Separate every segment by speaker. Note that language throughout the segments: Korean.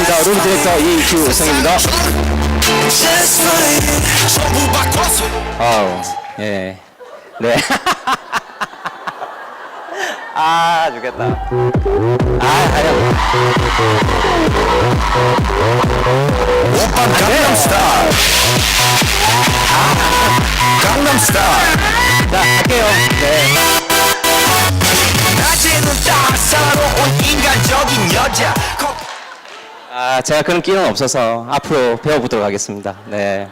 Speaker 1: 안녕하십니까. 룸 디렉터 이규성입니다. 아우, 예. 네. 아, 죽겠다. 하여.
Speaker 2: 오빠 강남스타일. 강남스타일.
Speaker 1: 자, 할게요. 네.
Speaker 2: 낮에는 따사로운 인간적인 여자.
Speaker 1: 제가 그런 끼는 없어서 앞으로 배워보도록 하겠습니다. 네.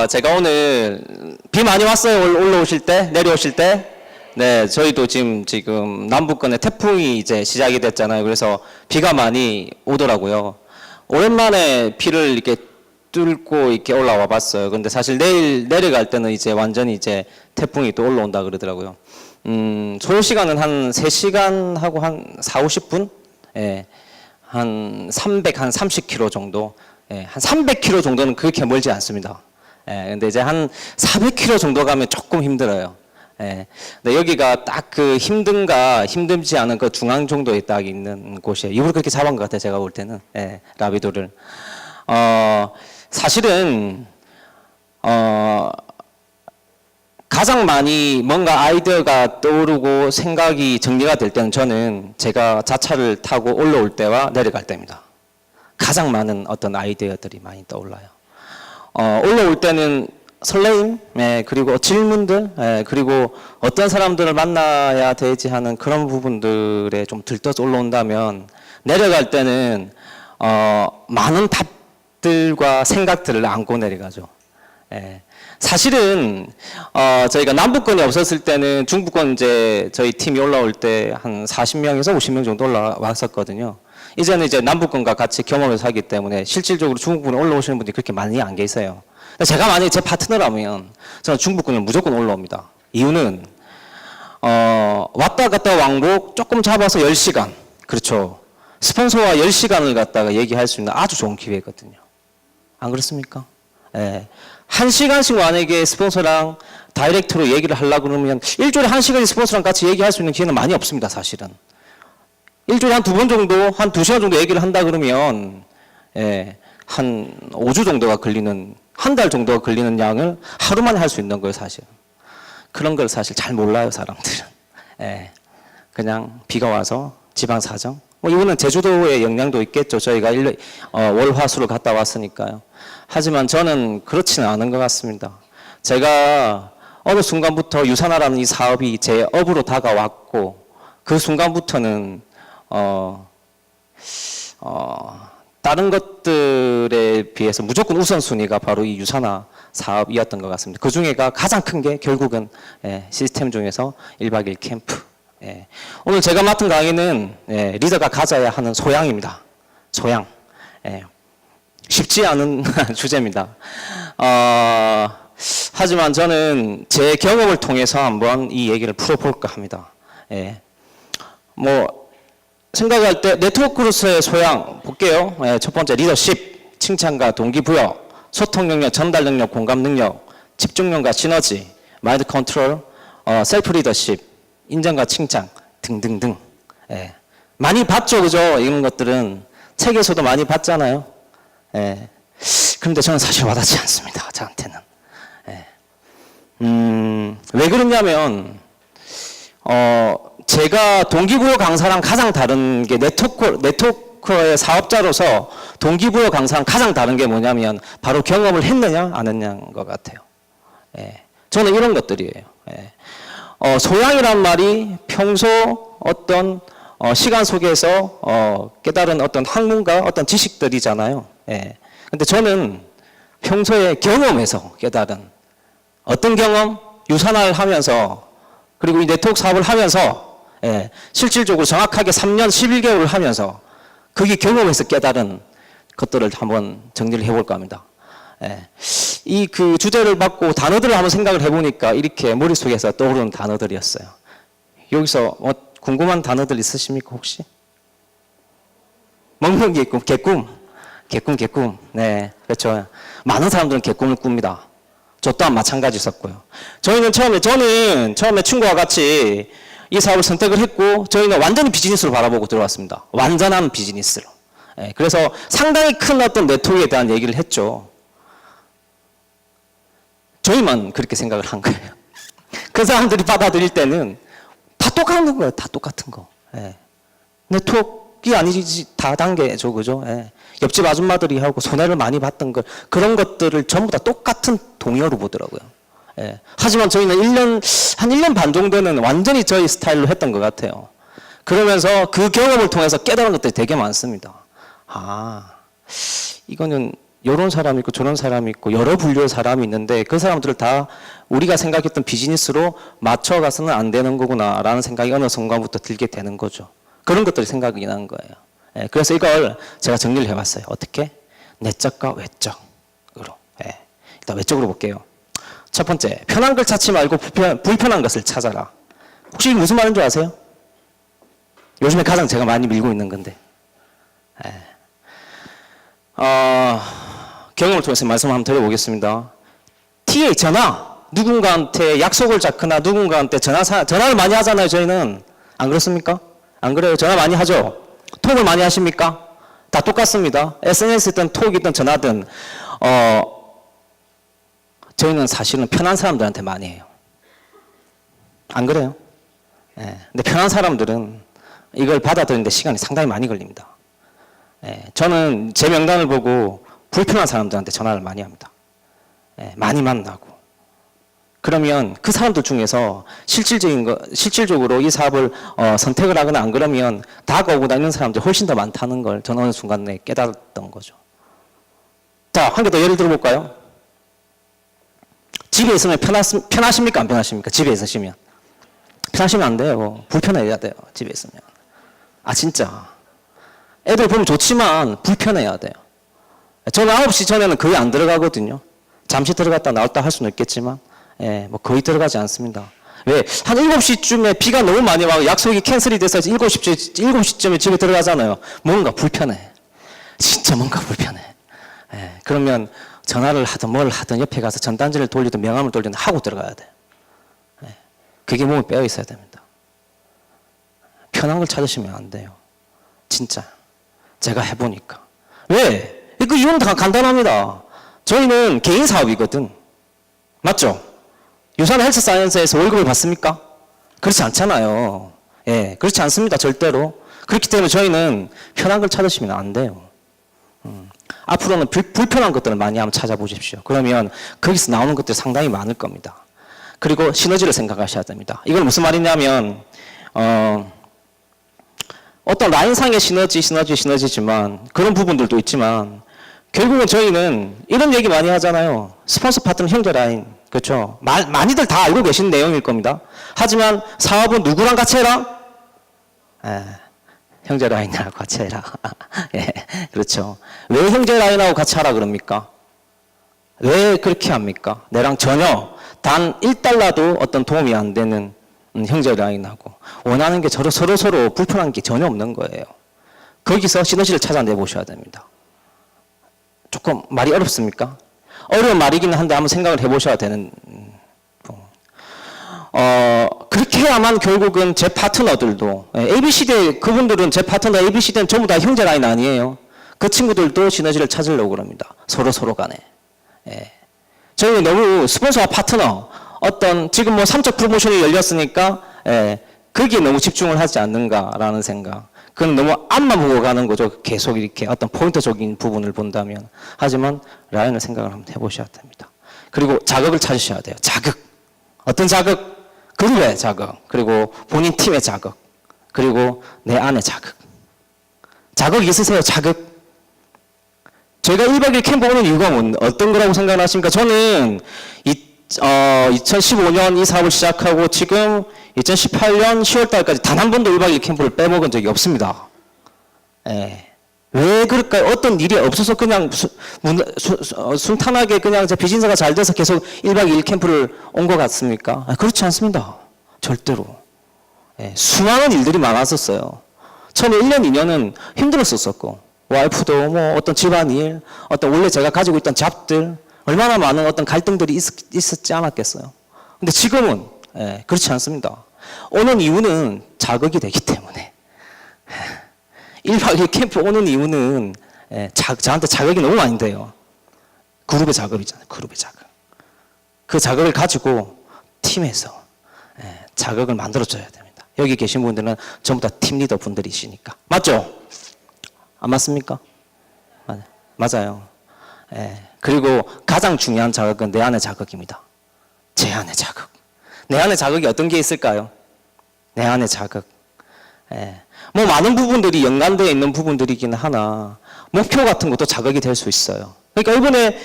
Speaker 1: 제가 오늘 비 많이 왔어요. 올라오실 때, 내려오실 때. 네, 저희도 지금 남부권에 태풍이 이제 시작이 됐잖아요. 그래서 비가 많이 오더라고요. 오랜만에 비를 이렇게 뚫고 이렇게 올라와 봤어요. 근데 사실 내일 내려갈 때는 이제 완전히 이제 태풍이 또 올라온다 그러더라고요. 소요 시간은 한 3시간 하고 한 4, 50분? 예. 한 30km 정도. 예. 한 300km 정도는 그렇게 멀지 않습니다. 예. 근데 이제 한 400km 정도 가면 조금 힘들어요. 예. 근데 여기가 딱 그 힘들지 않은 그 중앙 정도에 딱 있는 곳이에요. 일부러 그렇게 잡은 것 같아요. 제가 볼 때는. 예. 라비도를. 사실은, 가장 많이 뭔가 아이디어가 떠오르고 생각이 정리가 될 때는 저는 제가 자차를 타고 올라올 때와 내려갈 때입니다. 가장 많은 어떤 아이디어들이 많이 떠올라요. 올라올 때는 설레임, 그리고 질문들, 그리고 어떤 사람들을 만나야 되지 하는 그런 부분들에 좀 들떠서 올라온다면 내려갈 때는 많은 답들과 생각들을 안고 내려가죠. 사실은 저희가 남부권이 없었을 때는 중부권 이제 저희 팀이 올라올 때 한 40명에서 50명 정도 올라왔었거든요. 이제는 이제 남부권과 같이 경험을 하기 때문에 실질적으로 중부권에 올라오시는 분들이 그렇게 많이 안 계세요. 제가 만약에 제 파트너라면 저는 중부권을 무조건 올라옵니다. 이유는 왔다 갔다 왕복 조금 잡아서 10시간, 그렇죠. 스폰서와 10시간을 갖다가 얘기할 수 있는 아주 좋은 기회거든요. 안 그렇습니까? 예. 1시간씩 만약에 스폰서랑 다이렉트로 얘기를 하려고 그러면 일주일에 1시간이 스폰서랑 같이 얘기할 수 있는 기회는 많이 없습니다, 사실은. 일주일에 한 2번 정도, 한 2시간 정도 얘기를 한다 그러면, 예, 한 5주 정도가 걸리는, 한 달 정도가 걸리는 양을 하루 만에 할 수 있는 거예요, 사실. 그런 걸 사실 잘 몰라요, 사람들은. 예. 그냥 비가 와서 지방사정. 이거는 제주도의 영향도 있겠죠. 저희가 월화수를 갔다 왔으니까요. 하지만 저는 그렇지는 않은 것 같습니다. 제가 어느 순간부터 유산화라는 이 사업이 제 업으로 다가왔고 그 순간부터는 다른 것들에 비해서 무조건 우선순위가 바로 이 유산화 사업이었던 것 같습니다. 그 중에가 가장 큰 게 결국은 시스템 중에서 1박 2일 캠프. 오늘 제가 맡은 강의는 리더가 가져야 하는 소양입니다. 소양. 쉽지 않은 주제입니다. 하지만 저는 제 경험을 통해서 한번 이 얘기를 풀어볼까 합니다. 생각할 때 네트워크로서의 소양 볼게요. 첫 번째 리더십, 칭찬과 동기부여, 소통 능력, 전달 능력, 공감 능력, 집중력과 시너지, 마인드 컨트롤, 셀프 리더십, 인정과 칭찬 등등등. 많이 봤죠, 그죠? 이런 것들은 책에서도 많이 봤잖아요. 그런데 저는 사실 와닿지 않습니다, 저한테는. 왜 그러냐면 제가 동기부여 강사랑 가장 다른 게 네트워커의 사업자로서 동기부여 강사랑 가장 다른 게 뭐냐면 바로 경험을 했느냐 안 했냐인 것 같아요. 저는 이런 것들이에요. 소양이란 말이 평소 어떤 시간 속에서 깨달은 어떤 학문과 어떤 지식들이잖아요. 근데 저는 평소에 경험에서 깨달은 어떤 경험? 유산화를 하면서 그리고 이 네트워크 사업을 하면서 실질적으로 정확하게 3년 11개월을 하면서 그게 경험에서 깨달은 것들을 한번 정리를 해볼까 합니다. 이 그 주제를 받고 단어들을 한번 생각을 해보니까 이렇게 머릿속에서 떠오르는 단어들이었어요. 여기서 궁금한 단어들 있으십니까 혹시? 먹는 게 개꿈. 개꿈. 네, 그렇죠. 많은 사람들은 개꿈을 꿉니다. 저 또한 마찬가지였었고요. 저는 처음에 친구와 같이 이 사업을 선택을 했고 저희는 완전히 비즈니스로 바라보고 들어왔습니다. 완전한 비즈니스로. 예, 그래서 상당히 큰 어떤 네트워크에 대한 얘기를 했죠. 저희만 그렇게 생각을 한 거예요. 그 사람들이 받아들일 때는 다 똑같은 거예요. 다 똑같은 거. 예. 네트워크가 아니지 다단계죠. 그죠? 예. 옆집 아줌마들이 하고 손해를 많이 봤던 걸 그런 것들을 전부 다 똑같은 동의어로 보더라고요. 예. 하지만 저희는 한 1년 반 정도는 완전히 저희 스타일로 했던 것 같아요. 그러면서 그 경험을 통해서 깨달은 것들이 되게 많습니다. 아, 이거는 이런 사람이 있고 저런 사람이 있고 여러 분류의 사람이 있는데 그 사람들을 다 우리가 생각했던 비즈니스로 맞춰가서는 안 되는 거구나라는 생각이 어느 순간부터 들게 되는 거죠. 그런 것들이 생각이 난 거예요. 예, 그래서 이걸 제가 정리를 해봤어요. 어떻게? 내적과 외적으로. 예, 일단 외적으로 볼게요. 첫 번째, 편한 걸 찾지 말고 불편한 것을 찾아라. 혹시 이게 무슨 말인 줄 아세요? 요즘에 가장 제가 많이 밀고 있는 건데. 예. 경험을 통해서 말씀 한번 드려보겠습니다. TA 전화, 누군가한테 약속을 잡거나 누군가한테 전화를 많이 하잖아요. 저희는 안 그렇습니까? 안 그래요? 전화 많이 하죠. 톡을 많이 하십니까? 다 똑같습니다. SNS든 톡이든 전화든 저희는 사실은 편한 사람들한테 많이 해요. 안 그래요? 예. 근데 편한 사람들은 이걸 받아들이는데 시간이 상당히 많이 걸립니다. 예. 저는 제 명단을 보고 불편한 사람들한테 전화를 많이 합니다. 예. 많이 만나고. 그러면 그 사람들 중에서 실질적으로 이 사업을 선택을 하거나 안 그러면 다가오고 다니는 사람들이 훨씬 더 많다는 걸 저는 어느 순간에 깨달았던 거죠. 자, 한 개 더 예를 들어볼까요? 집에 있으면 편하십니까? 안 편하십니까? 집에 있으시면. 편하시면 안 돼요. 불편해야 돼요. 집에 있으면. 아, 진짜. 애들 보면 좋지만 불편해야 돼요. 저는 9시 전에는 거의 안 들어가거든요. 잠시 들어갔다 나왔다 할 수는 있겠지만, 예, 뭐 거의 들어가지 않습니다. 왜? 한 7시쯤에 비가 너무 많이 와서 약속이 캔슬이 돼서 7시쯤에 집에 들어가잖아요. 뭔가 불편해. 진짜 뭔가 불편해. 예, 그러면 전화를 하든 뭘 하든 옆에 가서 전단지를 돌리든 명함을 돌리든 하고 들어가야 돼요. 예, 그게 몸에 빼어 있어야 됩니다. 편한 걸 찾으시면 안 돼요. 진짜. 제가 해보니까. 왜? 그 이유는 다 간단합니다. 저희는 개인 사업이거든. 맞죠? 유산 헬스 사이언스에서 월급을 받습니까? 그렇지 않잖아요. 예, 그렇지 않습니다. 절대로. 그렇기 때문에 저희는 편한 걸 찾으시면 안 돼요. 앞으로는 불편한 것들을 많이 한번 찾아보십시오. 그러면 거기서 나오는 것들이 상당히 많을 겁니다. 그리고 시너지를 생각하셔야 됩니다. 이건 무슨 말이냐면 어떤 라인상의 시너지지만 그런 부분들도 있지만 결국은 저희는 이런 얘기 많이 하잖아요. 스폰서 파트너 형제 라인. 그렇죠. 많이들 다 알고 계신 내용일 겁니다. 하지만 사업은 누구랑 같이 해라? 예, 형제 라인하고 같이 해라. 예, 그렇죠. 왜 형제 라인하고 같이 하라 그럽니까? 왜 그렇게 합니까? 내랑 전혀 단 1달러도 어떤 도움이 안 되는 형제 라인하고 원하는 게 서로 불편한 게 전혀 없는 거예요. 거기서 시너지를 찾아내 보셔야 됩니다. 조금 말이 어렵습니까? 어려운 말이긴 한데 한번 생각을 해보셔야 되는 부분. 그렇게 해야만 결국은 제 파트너들도 ABCD 그분들은 제 파트너 ABCD는 전부 다 형제 라인 아니에요. 그 친구들도 시너지를 찾으려고 그럽니다. 서로 간에. 예. 저희는 너무 스폰서와 파트너 어떤 지금 뭐 3차 프로모션이 열렸으니까 거기에 너무 집중을 하지 않는가라는 생각. 그건 너무 앞만 보고 가는 거죠. 계속 이렇게 어떤 포인트적인 부분을 본다면. 하지만 라인을 생각을 한번 해보셔야 됩니다. 그리고 자극을 찾으셔야 돼요. 자극. 어떤 자극? 그룹의 자극. 그리고 본인 팀의 자극. 그리고 내 안의 자극. 자극 있으세요? 자극. 저희가 1박 2일 캠프 오는 이유가 어떤 거라고 생각하십니까? 저는 2015년 이 사업을 시작하고 지금 2018년 10월 달까지 단 한 번도 1박 2일 캠프를 빼먹은 적이 없습니다. 예. 왜 그럴까요? 어떤 일이 없어서 그냥 순탄하게 그냥 제 비즈니스가 잘 돼서 계속 1박 2일 캠프를 온 것 같습니까? 그렇지 않습니다. 절대로. 예. 수많은 일들이 많았었어요. 처음에 1년, 2년은 힘들었었고 와이프도 뭐 어떤 집안일, 어떤 원래 제가 가지고 있던 잡들 얼마나 많은 어떤 갈등들이 있었지 않았겠어요. 근데 지금은 그렇지 않습니다. 오는 이유는 자극이 되기 때문에 1박 2일 캠프 오는 이유는 저한테 자극이 너무 많이 돼요. 그룹의 작업이잖아요. 그룹의 작업. 그 작업을 가지고 팀에서 자극을 만들어줘야 됩니다. 여기 계신 분들은 전부 다 팀 리더 분들이시니까. 맞죠? 안 맞습니까? 맞아요. 그리고 가장 중요한 자극은 내 안의 자극입니다. 제 안의 자극. 내 안의 자극이 어떤 게 있을까요? 내 안의 자극. 뭐 많은 부분들이 연관되어 있는 부분들이긴 하나 목표 같은 것도 자극이 될 수 있어요. 그러니까 이번에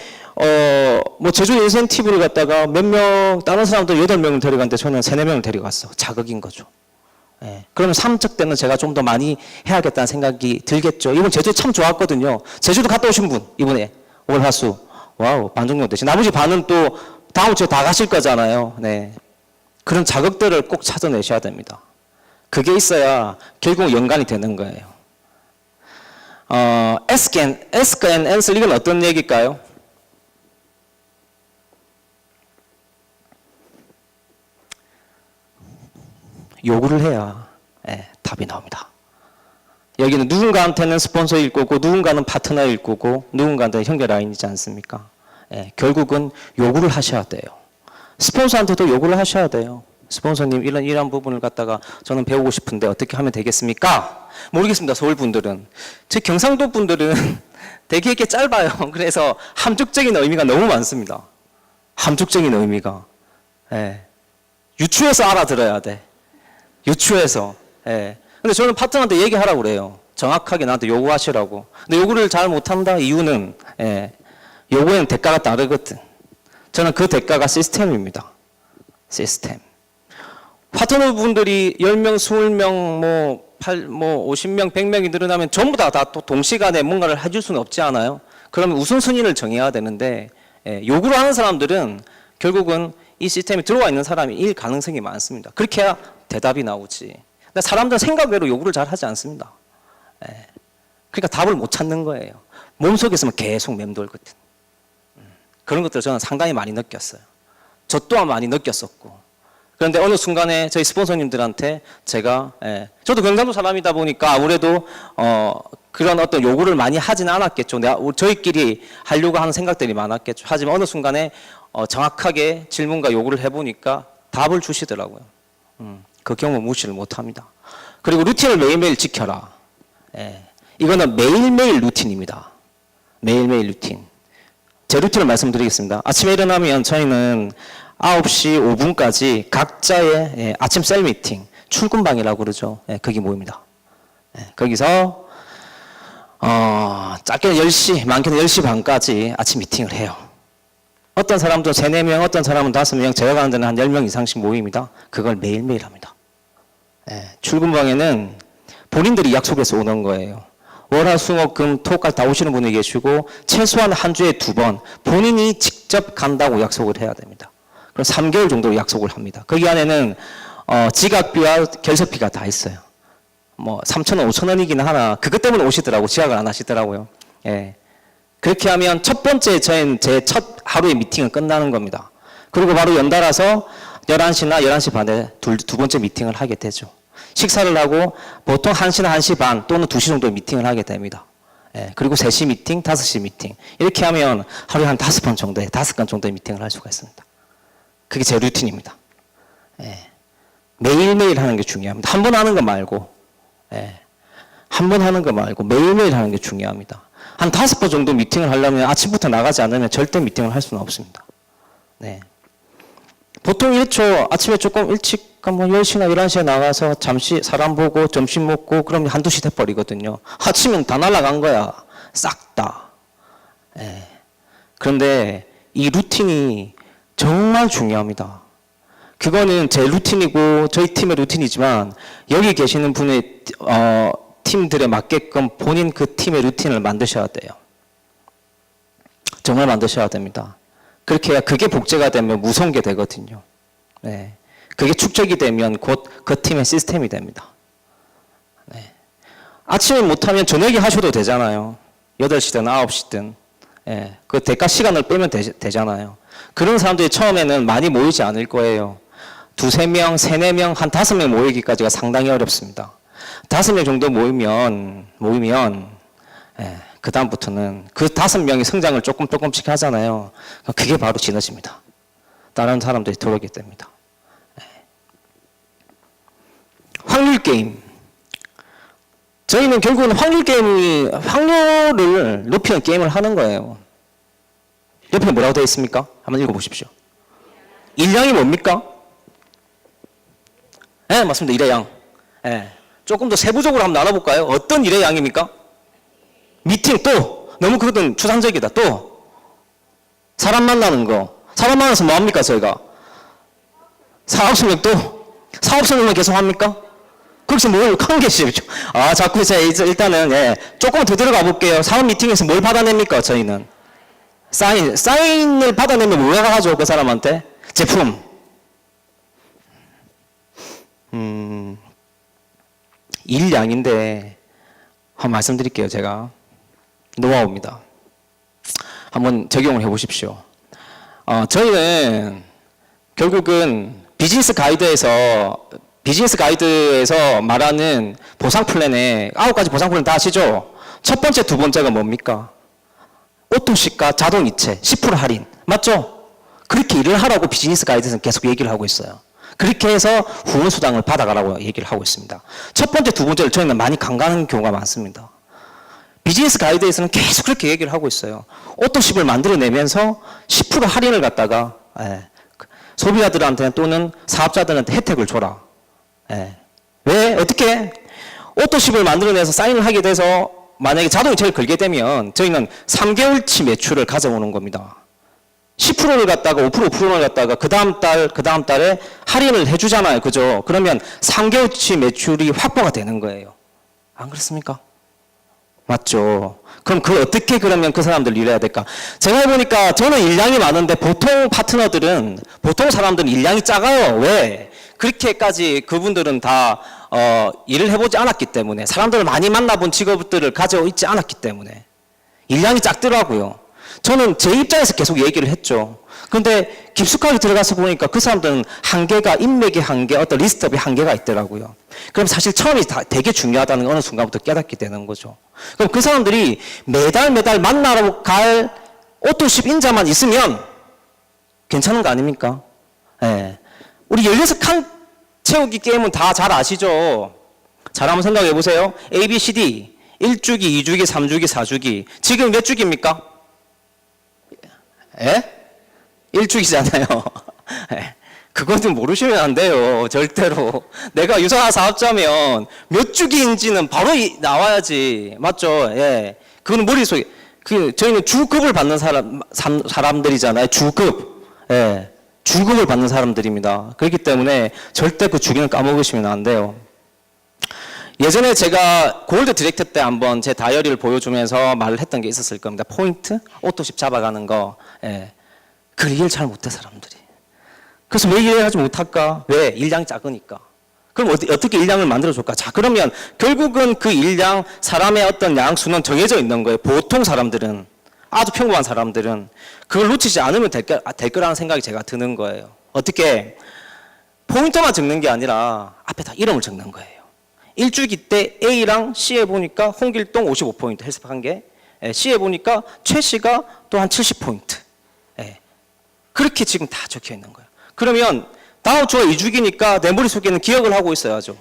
Speaker 1: 뭐 제주 인센티브를 갖다가 몇 명 다른 사람들 8명을 데려갔는데 저는 3, 4명을 데려갔어. 자극인 거죠. 그러면 3적 때는 제가 좀 더 많이 해야겠다는 생각이 들겠죠. 이번 제주 참 좋았거든요. 제주도 갔다 오신 분 이번에 월, 화, 수. 와우, 반 정도 되시. 나머지 반은 또 다음 주에 다 가실 거잖아요. 네. 그런 자극들을 꼭 찾아내셔야 됩니다. 그게 있어야 결국 연관이 되는 거예요. ask and answer 이건 어떤 얘기일까요? 요구를 해야 답이 나옵니다. 여기는 누군가한테는 스폰서일 거고 누군가는 파트너일 거고 누군가한테는 형제 라인이지 않습니까? 결국은 요구를 하셔야 돼요. 스폰서한테도 요구를 하셔야 돼요. 스폰서님 이런 부분을 갖다가 저는 배우고 싶은데 어떻게 하면 되겠습니까? 모르겠습니다. 서울 분들은. 제 경상도 분들은 되게 이렇게 짧아요. 그래서 함축적인 의미가 너무 많습니다. 함축적인 의미가. 유추해서 알아들어야 돼. 유추해서. 근데 저는 파트너한테 얘기하라고 그래요. 정확하게 나한테 요구하시라고. 근데 요구를 잘 못한다 이유는 요구에는 대가가 따르거든. 저는 그 대가가 시스템입니다. 시스템. 파트너분들이 10명, 20명, 50명, 100명이 늘어나면 전부 다 또 동시간에 뭔가를 해줄 수는 없지 않아요? 그러면 우선순위를 정해야 되는데 요구를 하는 사람들은 결국은 이 시스템에 들어와 있는 사람일 가능성이 많습니다. 그렇게 해야 대답이 나오지. 근데 사람들은 생각 외로 요구를 잘 하지 않습니다. 그러니까 답을 못 찾는 거예요. 몸속에서만 계속 맴돌거든. 그런 것들을 저는 상당히 많이 느꼈어요. 저 또한 많이 느꼈었고. 그런데 어느 순간에 저희 스폰서님들한테 제가 저도 경상도 사람이다 보니까 아무래도 그런 어떤 요구를 많이 하진 않았겠죠. 저희끼리 하려고 하는 생각들이 많았겠죠. 하지만 어느 순간에 정확하게 질문과 요구를 해보니까 답을 주시더라고요. 그 경우 무시를 못합니다. 그리고 루틴을 매일매일 지켜라. 이거는 매일매일 루틴입니다. 매일매일 루틴. 제 루틴을 말씀드리겠습니다. 아침에 일어나면 저희는 9시 5분까지 각자의 아침 셀 미팅, 출근방이라고 그러죠. 거기 모입니다. 거기서 짧게는 10시, 많게는 10시 반까지 아침 미팅을 해요. 어떤 사람도 3, 4명, 어떤 사람은 5명, 제가 가는 데는 한 10명 이상씩 모입니다. 그걸 매일매일 합니다. 출근방에는 본인들이 약속해서 오는 거예요. 월, 화, 수, 목, 금, 토까지 다 오시는 분이 계시고 최소한 한 주에 2번 본인이 직접 간다고 약속을 해야 됩니다. 그럼 3개월 정도 약속을 합니다. 거기 안에는 지각비와 결석비가 다 있어요. 뭐 3,000원, 5,000원이긴 하나 그것 때문에 오시더라고. 지각을 안 하시더라고요. 그렇게 하면 첫 번째 제 첫 하루의 미팅은 끝나는 겁니다. 그리고 바로 연달아서 11시나 11시 반에 두 번째 미팅을 하게 되죠. 식사를 하고 보통 1시나 1시 반 또는 2시 정도 미팅을 하게 됩니다. 그리고 3시 미팅, 5시 미팅. 이렇게 하면 하루에 한 5번 정도의 5건 정도의 미팅을 할 수가 있습니다. 그게 제 루틴입니다. 매일매일 하는 게 중요합니다. 한 번 하는 거 말고, 한 번 하는 거 말고 매일매일 하는 게 중요합니다. 한 5번 정도 미팅을 하려면 아침부터 나가지 않으면 절대 미팅을 할 수는 없습니다. 보통 이렇죠. 아침에 조금 일찍 뭐 10시나 11시에 나가서 잠시 사람 보고 점심 먹고 그러면 한두 시 돼버리거든요. 아침엔 다 날아간 거야. 싹 다. 그런데 이 루틴이 정말 중요합니다. 그거는 제 루틴이고 저희 팀의 루틴이지만 여기 계시는 분의 팀들에 맞게끔 본인 그 팀의 루틴을 만드셔야 돼요. 정말 만드셔야 됩니다. 그렇게 해야 그게 복제가 되면 무서운 게 되거든요. 그게 축적이 되면 곧 그 팀의 시스템이 됩니다. 아침에 못하면 저녁에 하셔도 되잖아요. 8시든 9시든. 그 대가 시간을 빼면 되잖아요. 그런 사람들이 처음에는 많이 모이지 않을 거예요. 2, 3명, 3, 4명, 한 5명 모이기까지가 상당히 어렵습니다. 5명 정도 모이면 예, 그 다음부터는 그 5명이 성장을 조금씩 하잖아요. 그게 바로 시너지입니다. 다른 사람들이 들어오게 됩니다. 예. 확률 게임. 저희는 결국은 확률을 높이는 게임을 하는 거예요. 옆에 뭐라고 되어 있습니까? 한번 읽어보십시오. 일량이 뭡니까? 네, 맞습니다. 일의 양. 네. 조금 더 세부적으로 한번 나눠볼까요? 어떤 일의 양입니까? 미팅 또 너무 그것은 추상적이다. 또 사람 만나는 거. 사람 만나서 뭐 합니까 저희가? 사업 성공 또 사업 성공만 계속 합니까? 거기서 뭘 하는 게 쉽죠? 아 자꾸 제가 일단은 예, 조금 더 들어가 볼게요. 사업 미팅에서 뭘 받아냅니까 저희는? 사인을 받아내면 뭐가 가죠 그 사람한테? 제품. 일량인데 한번 말씀드릴게요. 제가 노하우입니다. 한번 적용을 해보십시오. 저희는 결국은 비즈니스 가이드에서 말하는 보상 플랜에 9가지 보상 플랜 다 아시죠? 첫 번째, 두 번째가 뭡니까? 오토시가 자동이체 10% 할인 맞죠? 그렇게 일을 하라고 비즈니스 가이드에서는 계속 얘기를 하고 있어요. 그렇게 해서 후원 수당을 받아가라고 얘기를 하고 있습니다. 첫 번째, 두 번째를 저희는 많이 간과하는 경우가 많습니다. 비즈니스 가이드에서는 계속 그렇게 얘기를 하고 있어요. 오토십을 만들어내면서 10% 할인을 갖다가 소비자들한테 또는 사업자들한테 혜택을 줘라. 왜? 어떻게? 오토십을 만들어내서 사인을 하게 돼서 만약에 자동이체를 걸게 되면 저희는 3개월치 매출을 가져오는 겁니다. 10%를 갖다가 5%를 갖다가 그 다음 달에 할인을 해주잖아요. 그죠? 그러면 3개월치 매출이 확보가 되는 거예요. 안 그렇습니까? 맞죠? 그럼 그걸 어떻게 그러면 그 사람들 일해야 될까? 제가 해보니까 저는 일량이 많은데 보통 사람들은 일량이 작아요. 왜? 그렇게까지 그분들은 다 일을 해보지 않았기 때문에 사람들을 많이 만나본 직업들을 가지고 있지 않았기 때문에 일량이 작더라고요. 저는 제 입장에서 계속 얘기를 했죠. 근데 깊숙하게 들어가서 보니까 그 사람들은 한계가 인맥의 한계, 어떤 리스트업의 한계가 있더라고요. 그럼 사실 처음이 되게 중요하다는 걸 어느 순간부터 깨닫게 되는 거죠. 그럼 그 사람들이 매달 만나러 갈 오토십 인자만 있으면 괜찮은 거 아닙니까? 예. 우리 16칸 채우기 게임은 다 잘 아시죠? 잘 한번 생각해 보세요. A, B, C, D 1주기, 2주기, 3주기, 4주기 지금 몇 주기입니까? 예? 1주기잖아요. 그것은 모르시면 안 돼요. 절대로. 내가 유사한 사업자면 몇 주기인지는 바로 나와야지. 맞죠? 예. 그건 머릿속에. 저희는 주급을 받는 사람들이잖아요. 주급. 예. 주급을 받는 사람들입니다. 그렇기 때문에 절대 그 주기는 까먹으시면 안 돼요. 예전에 제가 골드 디렉트 때 한번 제 다이어리를 보여주면서 말을 했던 게 있었을 겁니다. 포인트, 오토십 잡아가는 거. 예. 그 일 잘 못해 사람들이. 그래서 왜 일을 하지 못할까? 왜? 일량이 작으니까. 그럼 어떻게 일량을 만들어줄까? 자, 그러면 결국은 그 일량, 사람의 어떤 양수는 정해져 있는 거예요. 보통 사람들은, 아주 평범한 사람들은 그걸 놓치지 않으면 될 거라는 생각이 제가 드는 거예요. 어떻게? 포인트만 적는 게 아니라 앞에 다 이름을 적는 거예요. 1주기 때 A랑 C에 보니까 홍길동 55포인트 헬스한 게, C에 보니까 최 씨가 또 한 70포인트. 그렇게 지금 다 적혀 있는 거예요. 그러면 다음 주가 2주기니까 내 머릿속에는 기억을 하고 있어야죠.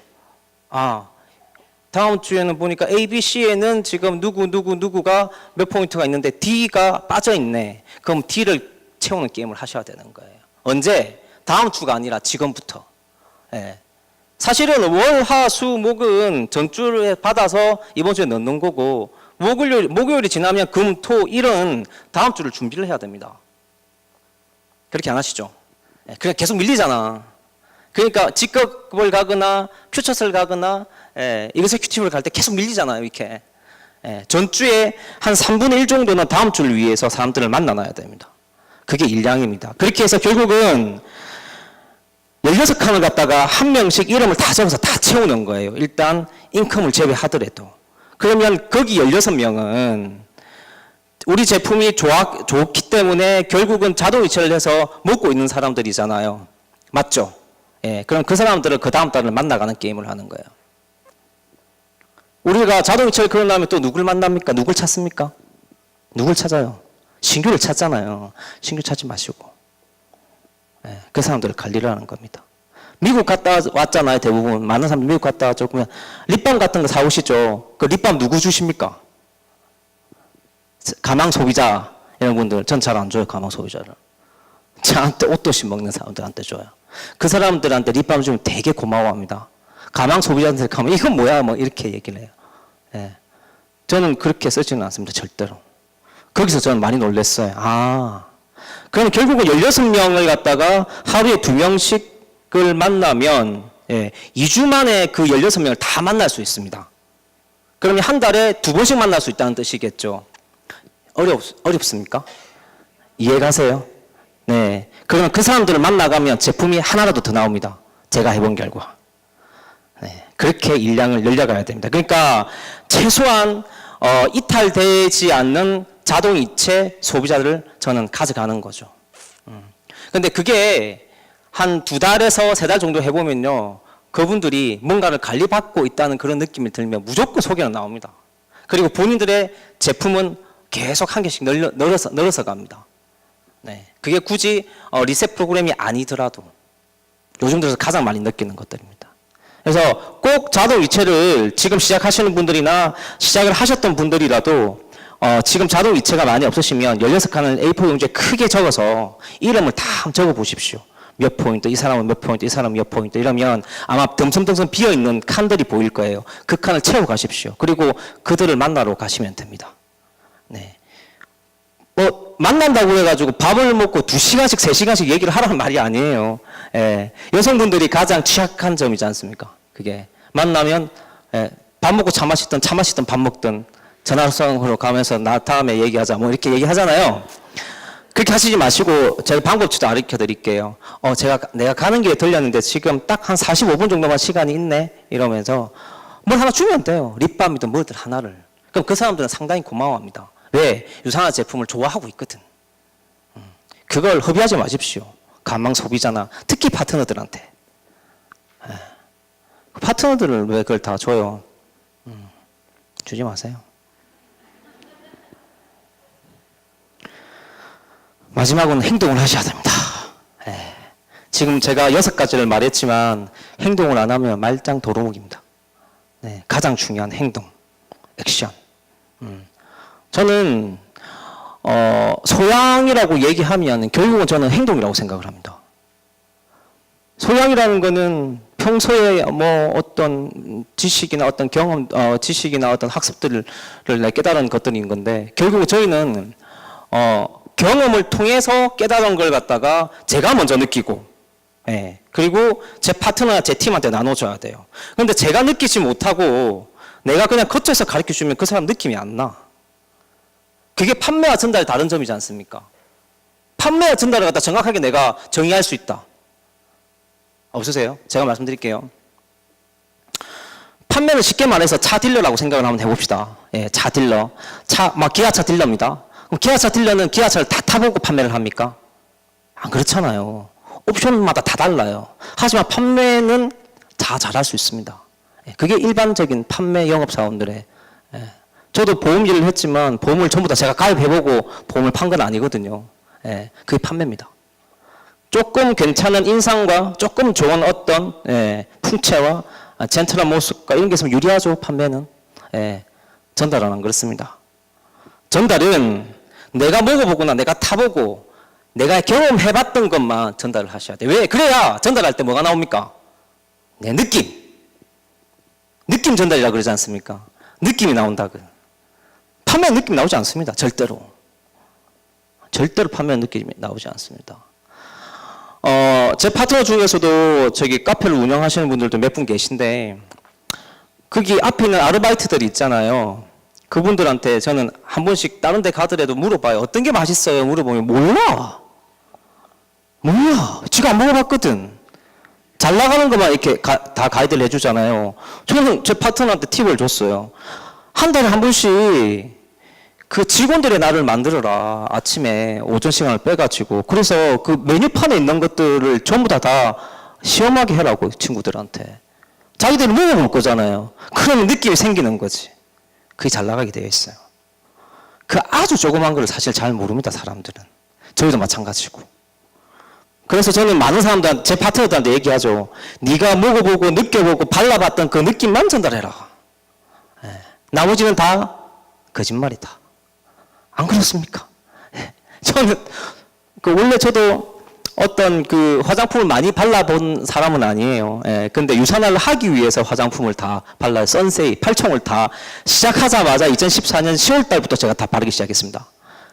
Speaker 1: 아, 다음 주에는 보니까 A, B, C에는 지금 누구가 몇 포인트가 있는데 D가 빠져있네. 그럼 D를 채우는 게임을 하셔야 되는 거예요. 언제? 다음 주가 아니라 지금부터. 사실은 월, 화, 수, 목은 전주를 받아서 이번 주에 넣는 거고 목요일이 지나면 금, 토, 일은 다음 주를 준비를 해야 됩니다. 그렇게 안 하시죠? 그냥 계속 밀리잖아. 그러니까 직급을 가거나 퓨처스를 가거나 이그제큐티브를 갈 때 계속 밀리잖아요. 이렇게. 전주에 한 3분의 1 정도는 다음 주를 위해서 사람들을 만나놔야 됩니다. 그게 일량입니다. 그렇게 해서 결국은 16칸을 갖다가 한 명씩 이름을 다 적어서 다 채우는 거예요. 일단 인컴을 제외하더라도. 그러면 거기 16명은 우리 제품이 좋기 때문에 결국은 자동이체를 해서 먹고 있는 사람들이잖아요. 맞죠? 그럼 그 사람들을 그 다음 달을 만나가는 게임을 하는 거예요. 우리가 자동이체를 걸어나면 또 누굴 만납니까? 누굴 찾습니까? 누굴 찾아요? 신규를 찾잖아요. 신규 찾지 마시고. 예, 그 사람들을 관리를 하는 겁니다. 미국 갔다 왔잖아요. 대부분 많은 사람들 미국 갔다 왔죠. 그러면 립밤 같은 거 사오시죠. 그 립밤 누구 주십니까? 가망 소비자 이런 분들 전 잘 안 줘요. 가망 소비자를. 저한테 옷도시 먹는 사람들한테 줘요. 그 사람들한테 립밤 주면 되게 고마워합니다. 가망 소비자한테 가면 이건 뭐야 뭐 이렇게 얘기를 해요. 예. 저는 그렇게 쓰지는 않습니다. 절대로. 거기서 저는 많이 놀랐어요. 아, 그럼 결국은 16명을 갖다가 하루에 2명씩을 만나면 2주 만에 그 16명을 다 만날 수 있습니다. 그러면 한 달에 2번씩 만날 수 있다는 뜻이겠죠. 어렵습니까? 이해가세요? 네. 그러면 그 사람들을 만나가면 제품이 하나라도 더 나옵니다. 제가 해본 결과. 네. 그렇게 일량을 늘려가야 됩니다. 그러니까 최소한 이탈되지 않는 자동이체 소비자들을 저는 가져가는 거죠. 근데 그게 한 2달에서 3달 정도 해보면요. 그분들이 뭔가를 관리받고 있다는 그런 느낌이 들면 무조건 소개가 나옵니다. 그리고 본인들의 제품은 계속 한 개씩 늘어서 갑니다. 네. 그게 굳이 리셋 프로그램이 아니더라도 요즘 들어서 가장 많이 느끼는 것들입니다. 그래서 꼭 자동이체를 지금 시작하시는 분들이나 시작을 하셨던 분들이라도 지금 자동이체가 많이 없으시면 16칸을 A4 용지에 크게 적어서 이름을 다 적어 보십시오. 몇 포인트, 이 사람은 몇 포인트, 이 사람은 몇 포인트 이러면 아마 듬성듬성 비어있는 칸들이 보일 거예요. 그 칸을 채워 가십시오. 그리고 그들을 만나러 가시면 됩니다. 네. 만난다고 해가지고 밥을 먹고 2시간씩, 3시간씩 얘기를 하라는 말이 아니에요. 예. 여성분들이 가장 취약한 점이지 않습니까? 그게. 만나면, 밥 먹고 차 마시든 밥 먹든 전화성으로 가면서 나 다음에 얘기하자 뭐 이렇게 얘기하잖아요. 그렇게 하시지 마시고 제가 방법치도 가르쳐 드릴게요. 내가 가는 길에 들렸는데 지금 딱 한 45분 정도만 시간이 있네? 이러면서 뭘 하나 주면 돼요. 립밤이든 뭐든 하나를. 그럼 그 사람들은 상당히 고마워합니다. 왜? 유산화 제품을 좋아하고 있거든. 그걸 허비하지 마십시오. 가망 소비자나 특히 파트너들한테. 파트너들을 왜 그걸 다 줘요? 주지 마세요. 마지막으로는 행동을 하셔야 됩니다. 지금 제가 6가지를 말했지만 행동을 안 하면 말짱 도루묵입니다. 가장 중요한 행동, 액션. 저는 소양이라고 얘기하면 결국은 저는 행동이라고 생각을 합니다. 소양이라는 거는 평소에 뭐 어떤 지식이나 어떤 경험, 지식이나 어떤 학습들을 깨달은 것들인 건데 결국 저희는 경험을 통해서 깨달은 걸 갖다가 제가 먼저 느끼고, 그리고 제 파트너나 제 팀한테 나눠줘야 돼요. 그런데 제가 느끼지 못하고 내가 그냥 겉에서 가르쳐 주면 그 사람 느낌이 안 나. 그게 판매와 전달의 다른 점이지 않습니까? 판매와 전달을 갖다 정확하게 내가 정의할 수 있다. 없으세요? 제가 말씀드릴게요. 판매는 쉽게 말해서 차 딜러라고 생각을 한번 해봅시다. 차 딜러. 기아차 딜러입니다. 그럼 기아차 딜러는 기아차를 다 타보고 판매를 합니까? 안 그렇잖아요. 옵션마다 다 달라요. 하지만 판매는 다 잘할 수 있습니다. 그게 일반적인 판매 영업사원들의 저도 보험 일을 했지만 보험을 전부 다 제가 가입해보고 보험을 판 건 아니거든요. 그게 판매입니다. 조금 괜찮은 인상과 조금 좋은 어떤 풍채와 젠틀한 모습과 이런 게 있으면 유리하죠. 판매는. 전달은 안 그렇습니다. 전달은 내가 먹어보거나 내가 타보고 내가 경험해봤던 것만 전달을 하셔야 돼요. 왜? 그래야 전달할 때 뭐가 나옵니까? 내 느낌. 느낌 전달이라고 그러지 않습니까? 느낌이 나온다고. 판매 느낌이 나오지 않습니다. 절대로. 절대로 판매 느낌이 나오지 않습니다. 제 파트너 중에서도 저기 카페를 운영하시는 분들도 몇 분 계신데 거기 앞에 있는 아르바이트들이 있잖아요. 그분들한테 저는 한 번씩 다른 데 가더라도 물어봐요. 어떤 게 맛있어요? 물어보면 몰라. 지가 안 먹어봤거든. 잘 나가는 것만 이렇게 다 가이드를 해주잖아요. 저는 제 파트너한테 팁을 줬어요. 한 달에 한 번씩 그 직원들의 날을 만들어라. 아침에 오전 시간을 빼가지고. 그래서 그 메뉴판에 있는 것들을 전부 다 시험하게 해라고, 친구들한테. 자기들이 먹어볼 거잖아요. 그러면 느낌이 생기는 거지. 그게 잘 나가게 되어 있어요. 그 아주 조그만 걸 사실 잘 모릅니다, 사람들은. 저희도 마찬가지고. 그래서 저는 많은 사람들한테, 제 파트너들한테 얘기하죠. 네가 먹어보고 느껴보고 발라봤던 그 느낌만 전달해라. 예. 나머지는 다 거짓말이다. 안 그렇습니까? 예. 저는 원래 저도 어떤 그 화장품을 많이 발라본 사람은 아니에요. 예. 근데 유산화를 하기 위해서 화장품을 다 발라요. 선세이, 팔총을 다 시작하자마자 2014년 10월 달부터 제가 다 바르기 시작했습니다.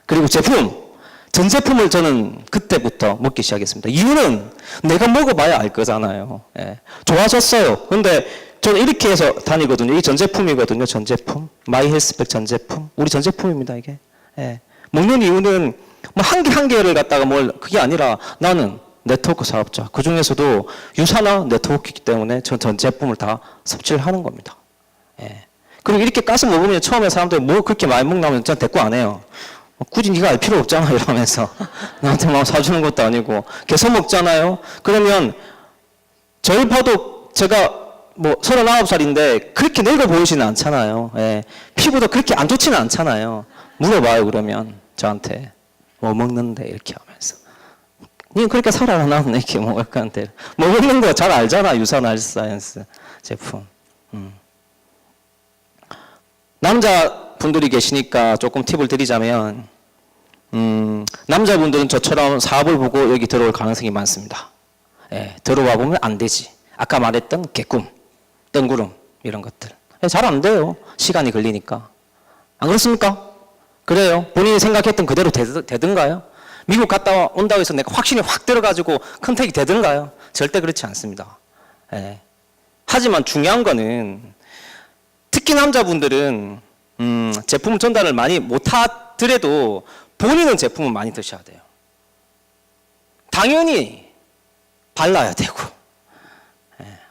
Speaker 1: 그리고 전 제품을 저는 그때부터 먹기 시작했습니다. 이유는 내가 먹어봐야 알 거잖아요. 예. 좋아졌어요. 근데 저는 이렇게 해서 다니거든요. 이게 전 제품이거든요. 전 제품. 마이 헬스백 전 제품. 우리 전 제품입니다, 이게. 예. 먹는 이유는 뭐 한 개를 갖다가 그게 아니라 나는 네트워크 사업자. 그 중에서도 유산화 네트워크이기 때문에 전 제품을 다 섭취를 하는 겁니다. 예. 그리고 이렇게 가스 먹으면 처음에 사람들이 뭐 그렇게 많이 먹나면 전 대꾸 안 해요. 굳이 네가 알 필요 없잖아 이러면서 나한테 막 사주는 것도 아니고 계속 먹잖아요. 그러면 저를 봐도 제가 뭐 39살인데 그렇게 늙어 보이지는 않잖아요. 예. 피부도 그렇게 안 좋지는 않잖아요. 물어봐요 그러면 저한테 뭐 먹는데 이렇게 하면서 니 그렇게 살아라 나는 이렇게 뭐 약간 뭐 먹는 거 잘 알잖아. 유산화 헬스사이언스 제품. 남자분들이 계시니까 조금 팁을 드리자면 남자분들은 저처럼 사업을 보고 여기 들어올 가능성이 많습니다. 예, 들어와 보면 안 되지. 아까 말했던 개꿈, 뜬구름 이런 것들. 잘 안 돼요. 시간이 걸리니까. 안 그렇습니까? 그래요. 본인이 생각했던 그대로 되든가요? 미국 갔다 온다고 해서 내가 확신이 확 들어가지고 컨택이 되든가요? 절대 그렇지 않습니다. 예. 하지만 중요한 거는 특히 남자분들은 제품 전달을 많이 못하더라도 본인은 제품을 많이 드셔야 돼요. 당연히 발라야 되고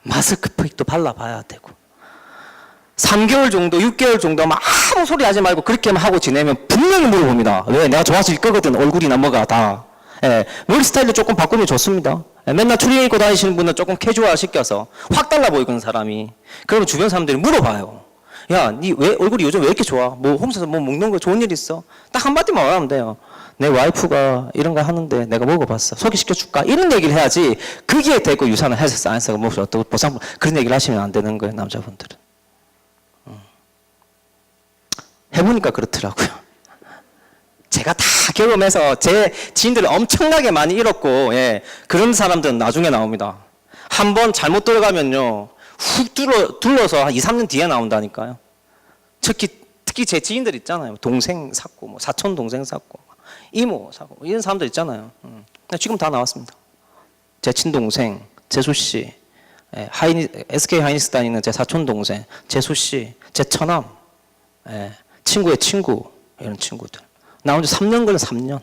Speaker 1: 마스크팩도 발라봐야 되고 3개월 정도, 6개월 정도 아무 소리 하지 말고 그렇게만 하고 지내면 분명히 물어봅니다. 왜? 내가 좋아서 있거든. 얼굴이나 뭐가 다. 머리 스타일도 조금 바꾸면 좋습니다. 맨날 추리닝 입고 다니시는 분은 조금 캐주얼 시켜서 확 달라 보이는 사람이. 그러면 주변 사람들이 물어봐요. 야, 니 왜 얼굴이 요즘 왜 이렇게 좋아? 뭐 홈에서 뭐 먹는 거 좋은 일 있어? 딱 한마디만 말하면 돼요. 내 와이프가 이런 거 하는데 내가 먹어봤어. 소개시켜줄까? 이런 얘기를 해야지. 그게 되고 유산을 헬스 안 해서 뭐 어떤 보상 그런 얘기를 하시면 안 되는 거예요, 남자분들은. 해보니까 그렇더라고요. 제가 다 경험해서 제 지인들을 엄청나게 많이 잃었고, 예, 그런 사람들은 나중에 나옵니다. 한번 잘못 들어가면요, 훅 둘러서 한 2, 3년 뒤에 나온다니까요. 특히 제 지인들 있잖아요. 동생 샀고, 뭐 사촌 동생 샀고, 이모 사고, 이런 사람들 있잖아요. 지금 다 나왔습니다. 제 친동생, 재수 씨, 예, SK 하이닉스 다니는 제 사촌 동생, 재수 씨, 제 처남, 예, 친구의 친구, 이런 친구들. 나온 지 3년 걸려, 3년.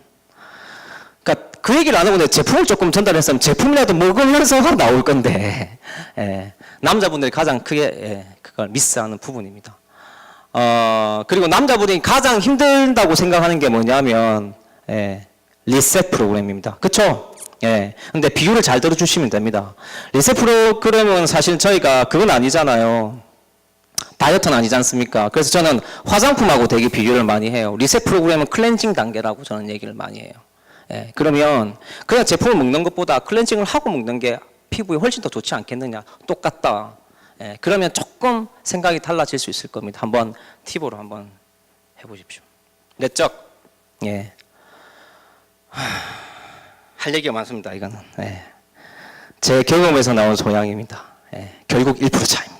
Speaker 1: 그러니까 그 얘기를 안 하고 내가 제품을 조금 전달했으면 제품이라도 먹으면서 나올 건데, 예, 남자분들이 가장 크게, 예, 그걸 미스하는 부분입니다. 그리고 남자분이 가장 힘들다고 생각하는 게 뭐냐면, 예, 리셋 프로그램입니다. 그쵸? 예. 근데 비율을 잘 들어주시면 됩니다. 리셋 프로그램은 사실 저희가 그건 아니잖아요. 다이어트는 아니지 않습니까? 그래서 저는 화장품하고 되게 비교를 많이 해요. 리셋 프로그램은 클렌징 단계라고 저는 얘기를 많이 해요. 예, 그러면 그냥 제품을 먹는 것보다 클렌징을 하고 먹는 게 피부에 훨씬 더 좋지 않겠느냐? 똑같다. 예, 그러면 조금 생각이 달라질 수 있을 겁니다. 한번 팁으로 한번 해보십시오. 내적. 예. 할 얘기가 많습니다. 이거는. 예. 제 경험에서 나온 소양입니다. 예, 결국 1% 차이입니다.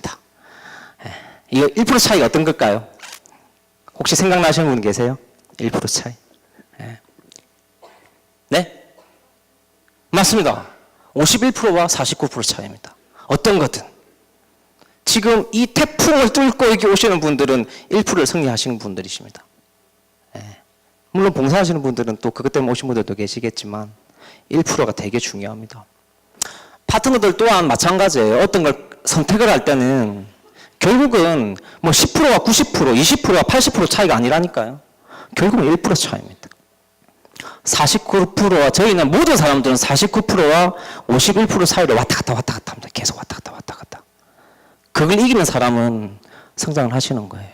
Speaker 1: 이 1% 차이가 어떤 걸까요? 혹시 생각나시는 분 계세요? 1% 차이. 네? 맞습니다. 51%와 49% 차이입니다. 어떤 거든. 지금 이 태풍을 뚫고 여기 오시는 분들은 1%를 승리하시는 분들이십니다. 물론 봉사하시는 분들은 또 그것 때문에 오신 분들도 계시겠지만 1%가 되게 중요합니다. 파트너들 또한 마찬가지예요. 어떤 걸 선택을 할 때는 결국은 뭐 10%와 90%, 20%와 80% 차이가 아니라니까요. 결국은 1% 차이입니다. 49%와 저희는 모든 사람들은 49%와 51% 사이로 왔다 갔다 합니다. 계속 왔다 갔다. 그걸 이기는 사람은 성장을 하시는 거예요.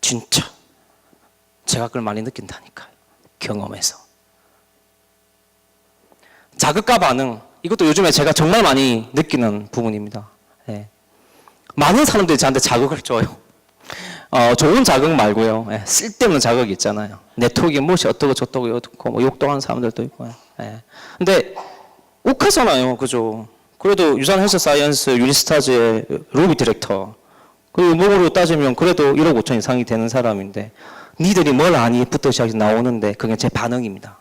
Speaker 1: 진짜. 제가 그걸 많이 느낀다니까요. 경험에서. 자극과 반응, 이것도 요즘에 제가 정말 많이 느끼는 부분입니다. 예. 많은 사람들이 저한테 자극을 줘요. 좋은 자극 말고요. 예. 쓸데없는 자극이 있잖아요. 네트워크에 무엇이 어떻고 저떻고 어떻고 뭐 욕도 하는 사람들도 있고요. 예. 근데 욱하잖아요. 그죠? 그래도 유산 헬스 사이언스 유니스타즈의 로비 디렉터. 그리고 목으로 따지면 그래도 1억 5천 이상이 되는 사람인데 니들이 뭘 아니?부터 시작해서 나오는데 그게 제 반응입니다.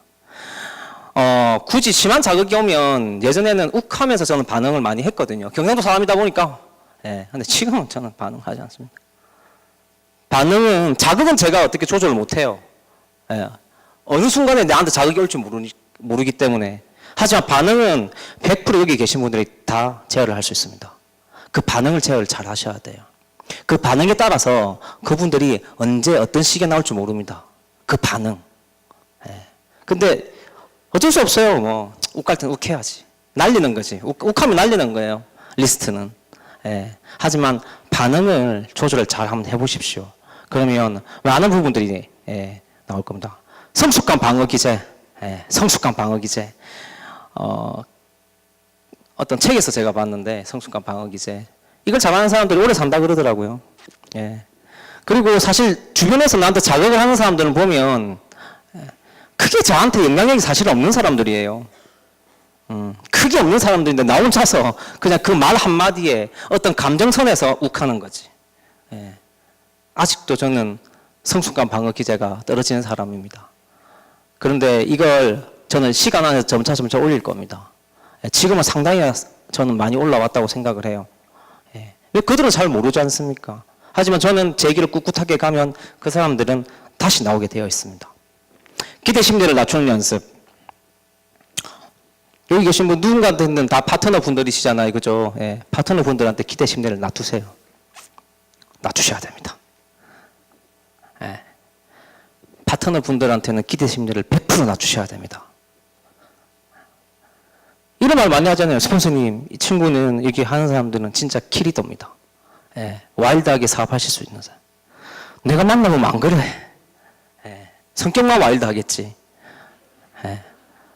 Speaker 1: 굳이 심한 자극이 오면 예전에는 욱하면서 저는 반응을 많이 했거든요. 경상도 사람이다 보니까. 예. 근데 지금은 저는 반응하지 않습니다. 반응은, 자극은 제가 어떻게 조절을 못해요. 예. 어느 순간에 나한테 자극이 올지 모르기 때문에. 하지만 반응은 100% 여기 계신 분들이 다 제어를 할 수 있습니다. 그 반응을 제어를 잘 하셔야 돼요. 그 반응에 따라서 그분들이 언제 어떤 시기에 나올지 모릅니다. 그 반응. 예. 근데 어쩔 수 없어요. 뭐 욱할 땐 욱해야지. 날리는 거지. 욱하면 날리는 거예요. 리스트는. 예. 하지만 반응을 조절을 잘 한번 해보십시오. 그러면 많은 부분들이 나올 겁니다. 성숙감 방어 기제. 예. 성숙감 방어 기제. 어떤 책에서 제가 봤는데 성숙감 방어 기제. 이걸 잘하는 사람들이 오래 산다 그러더라고요. 예. 그리고 사실 주변에서 나한테 자극을 하는 사람들을 보면 크게 저한테 영향력이 사실 없는 사람들이에요. 크게 없는 사람들인데 나 혼자서 그냥 그 말 한마디에 어떤 감정선에서 욱하는 거지. 예. 아직도 저는 성숙감 방어 기제가 떨어지는 사람입니다. 그런데 이걸 저는 시간 안에서 점차 올릴 겁니다. 예. 지금은 상당히 저는 많이 올라왔다고 생각을 해요. 예. 왜 그들은 잘 모르지 않습니까? 하지만 저는 제 길을 꿋꿋하게 가면 그 사람들은 다시 나오게 되어 있습니다. 기대 심리를 낮추는 연습. 여기 계신 분 누군가한테는 다 파트너 분들이시잖아요. 그죠? 예. 파트너 분들한테 기대 심리를 낮추세요. 낮추셔야 됩니다. 예. 파트너 분들한테는 기대 심리를 100% 낮추셔야 됩니다. 이런 말 많이 하잖아요. 스폰서님, 이 친구는 여기 하는 사람들은 진짜 키리더입니다. 예. 와일드하게 사업하실 수 있는 사람. 내가 만나보면 안 그래. 예. 성격만 와일드하겠지. 예.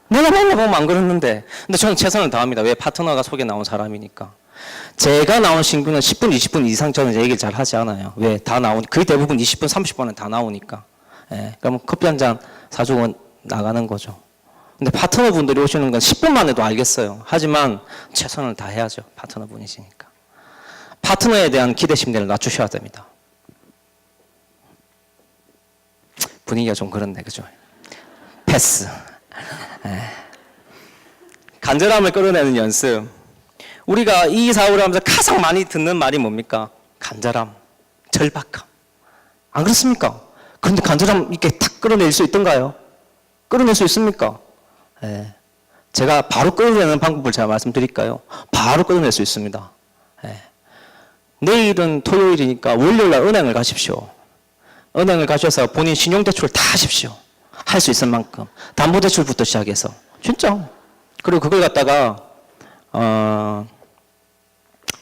Speaker 1: 내가 만나보면 안 그랬는데. 근데 저는 최선을 다합니다. 왜? 파트너가 속에 나온 사람이니까. 제가 나온 신규는 10분, 20분 이상 저는 얘기를 잘 하지 않아요. 왜? 다 나오니, 거의 대부분 20분, 30분은 다 나오니까. 예. 그럼 커피 한 잔 사주고 나가는 거죠. 근데 파트너 분들이 오시는 건 10분만 해도 알겠어요. 하지만 최선을 다해야죠. 파트너 분이시니까. 파트너에 대한 기대 심리를 낮추셔야 됩니다. 분위기가 좀 그렇네, 그죠? 패스. 간절함을 끌어내는 연습. 우리가 이 사업을 하면서 가장 많이 듣는 말이 뭡니까? 간절함, 절박함. 안 그렇습니까? 그런데 간절함 이렇게 탁 끌어낼 수 있던가요? 끌어낼 수 있습니까? 예. 제가 바로 끌어내는 방법을 제가 말씀드릴까요? 바로 끌어낼 수 있습니다. 예. 내일은 토요일이니까 월요일날 은행을 가십시오. 은행을 가셔서 본인 신용대출 다 하십시오. 할 수 있을 만큼. 담보대출부터 시작해서. 진짜. 그리고 그걸 갖다가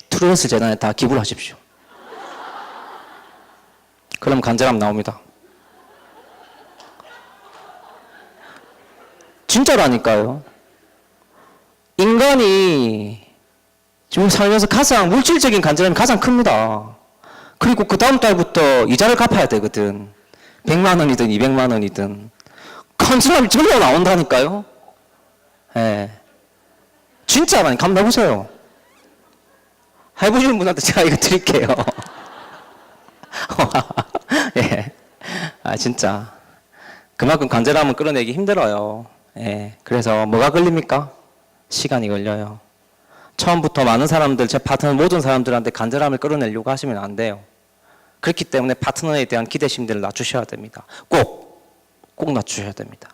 Speaker 1: 트루에스 재단에 다 기부를 하십시오. 그럼 간절함 나옵니다. 진짜라니까요. 인간이 지금 살면서 가장 물질적인 간절함이 가장 큽니다. 그리고 그 다음 달부터 이자를 갚아야 되거든. 100만 원이든 200만 원이든. 간절함이 절로 나온다니까요. 예. 진짜라니까. 한번 해보세요. 해보시는 분한테 제가 이거 드릴게요. 예. 아, 진짜. 그만큼 간절함은 끌어내기 힘들어요. 예. 그래서 뭐가 걸립니까? 시간이 걸려요. 처음부터 많은 사람들, 제 파트너 모든 사람들한테 간절함을 끌어내려고 하시면 안 돼요. 그렇기 때문에 파트너에 대한 기대 심리를 낮추셔야 됩니다. 꼭 낮추셔야 됩니다.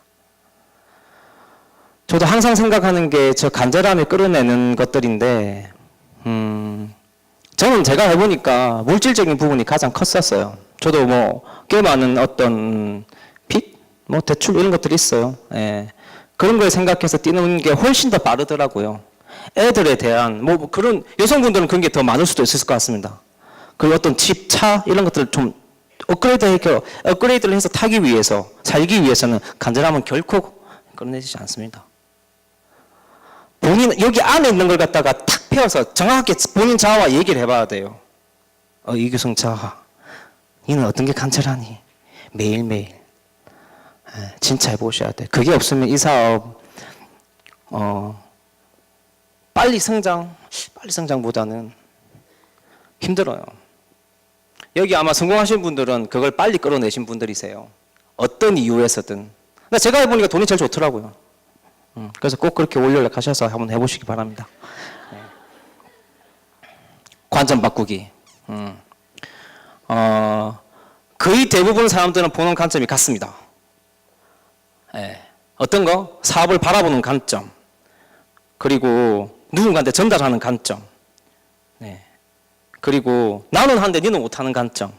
Speaker 1: 저도 항상 생각하는 게 저 간절함을 끌어내는 것들인데, 저는 제가 해보니까 물질적인 부분이 가장 컸었어요. 저도 뭐 꽤 많은 어떤 빚, 뭐 대출 이런 것들이 있어요. 예. 그런 걸 생각해서 뛰는 게 훨씬 더 빠르더라고요. 애들에 대한 뭐 그런 여성분들은 그런 게 더 많을 수도 있을 것 같습니다. 그 어떤 집, 차 이런 것들을 좀 업그레이드를 해서 타기 위해서 살기 위해서는 간절함은 결코 끌어내지지 않습니다. 본인 여기 안에 있는 걸 갖다가 탁 펴서 정확하게 본인 자아와 얘기를 해봐야 돼요. 이규성 자아, 너는 어떤 게 간절하니? 매일매일 진짜 해보셔야 돼. 그게 없으면 이 사업 빨리 성장보다는 힘들어요. 여기 아마 성공하신 분들은 그걸 빨리 끌어내신 분들이세요. 어떤 이유에서든. 근데 제가 해보니까 돈이 제일 좋더라고요. 그래서 꼭 그렇게 올려려 가셔서 한번 해보시기 바랍니다. 네. 관점 바꾸기. 거의 대부분 사람들은 보는 관점이 같습니다. 네. 어떤 거? 사업을 바라보는 관점. 그리고 누군가한테 전달하는 관점. 네. 그리고 나는 하는데 니는 못하는 관점.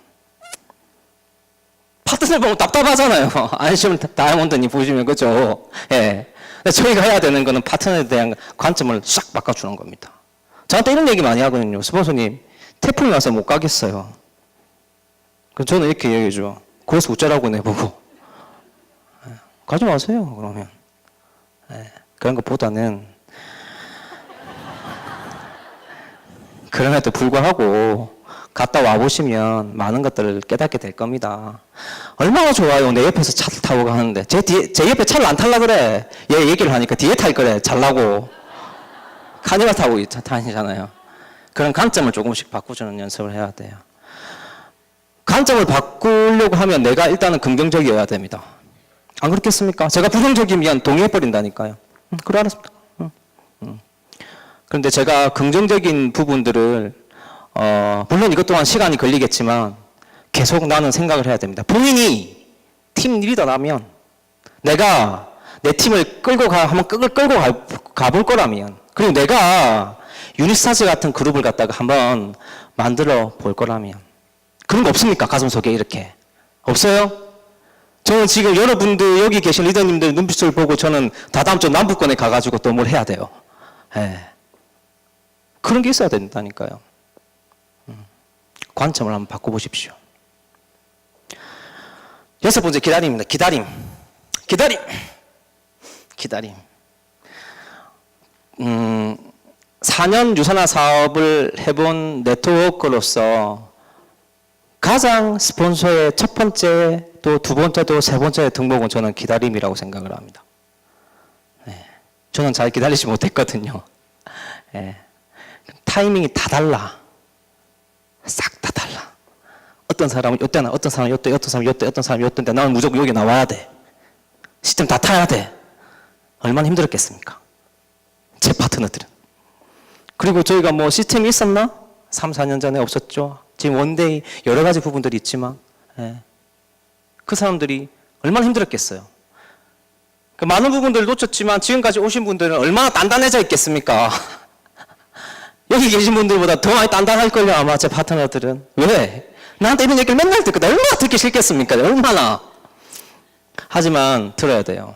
Speaker 1: 파트너 보면 답답하잖아요. 안심 다이아몬드님 보시면 그죠? 예. 근데 저희가 해야 되는 거는 파트너에 대한 관점을 싹 바꿔주는 겁니다. 저한테 이런 얘기 많이 하거든요. 스폰서님, 태풍이 와서 못 가겠어요. 그럼 저는 이렇게 얘기해줘. 그래서 어쩌라고 내보고. 가지 마세요, 그러면. 예. 그런 것보다는 그럼에도 불구하고 갔다 와보시면 많은 것들을 깨닫게 될 겁니다. 얼마나 좋아요. 내 옆에서 차를 타고 가는데. 제 옆에 차를 안 탈라 그래. 얘 얘기를 하니까 뒤에 탈 거래. 잘라고. 카니발 타고 다니잖아요. 그런 관점을 조금씩 바꾸주는 연습을 해야 돼요. 관점을 바꾸려고 하면 내가 일단은 긍정적이어야 됩니다. 안 그렇겠습니까? 제가 부정적이면 동의해버린다니까요. 그래, 알았습니다. 그런데 제가 긍정적인 부분들을 물론 이것 또한 시간이 걸리겠지만 계속 나는 생각을 해야 됩니다. 본인이 팀 리더라면 내가 내 팀을 한번 끌고 가볼 거라면 그리고 내가 유니스타즈 같은 그룹을 갖다가 한번 만들어 볼 거라면 그런 거 없습니까? 가슴속에 이렇게. 없어요? 저는 지금 여러분들 여기 계신 리더님들 눈빛을 보고 저는 다다음 주 남부권에 가가지고 또 뭘 해야 돼요. 예. 그런 게 있어야 된다니까요. 관점을 한번 바꿔보십시오. 6번째 기다림입니다. 기다림. 4년 유산화 사업을 해본 네트워크로서 가장 스폰서의 첫 번째, 또 두 번째, 또 세 번째 등목은 저는 기다림이라고 생각을 합니다. 네. 저는 잘 기다리지 못했거든요. 네. 타이밍이 다 달라. 싹 다 달라. 어떤 사람은 요때나, 어떤 사람은 요때, 어떤 사람은 요때, 어떤 사람은 요때인데 나는 무조건 여기 나와야 돼. 시스템 다 타야 돼. 얼마나 힘들었겠습니까? 제 파트너들은. 그리고 저희가 뭐 시스템이 있었나? 3, 4년 전에 없었죠. 지금 원데이 여러 가지 부분들이 있지만 그 사람들이 얼마나 힘들었겠어요. 그 많은 부분들을 놓쳤지만 지금까지 오신 분들은 얼마나 단단해져 있겠습니까? 여기 계신 분들보다 더 많이 단단할걸요 아마 제 파트너들은. 왜? 나한테 이런 얘기를 맨날 듣거든. 얼마나 듣기 싫겠습니까? 얼마나. 하지만 들어야 돼요.